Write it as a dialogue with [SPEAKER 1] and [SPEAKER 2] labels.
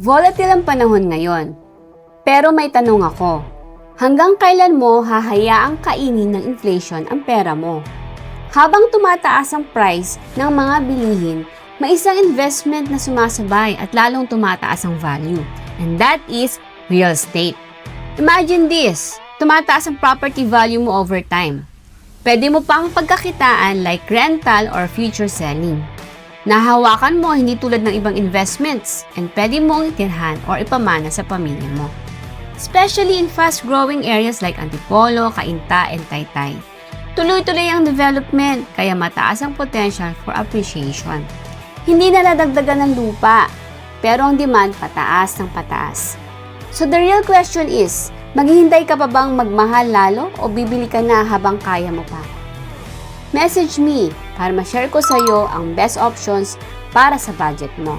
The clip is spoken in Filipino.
[SPEAKER 1] Volatile ang panahon ngayon. Pero may tanong ako. Hanggang kailan mo hahayaang kainin ng inflation ang pera mo? Habang tumataas ang price ng mga bilihin, may isang investment na sumasabay at lalong tumataas ang value. And that is real estate. Imagine this, tumataas ang property value mo over time. Pwede mo pang pagkakitaan like rental or future selling. Nahawakan mo hindi tulad ng ibang investments and pwede mong itirhan or ipamana sa pamilya mo. Especially in fast-growing areas like Antipolo, Cainta, and Taytay. Tuloy-tuloy ang development kaya mataas ang potential for appreciation. Hindi na nadagdagan ng lupa, pero ang demand pataas ng pataas. So the real question is, maghihintay ka pa bang magmahal lalo o bibili ka na habang kaya mo pa? Message me para ma-share ko sa iyo ang best options para sa budget mo.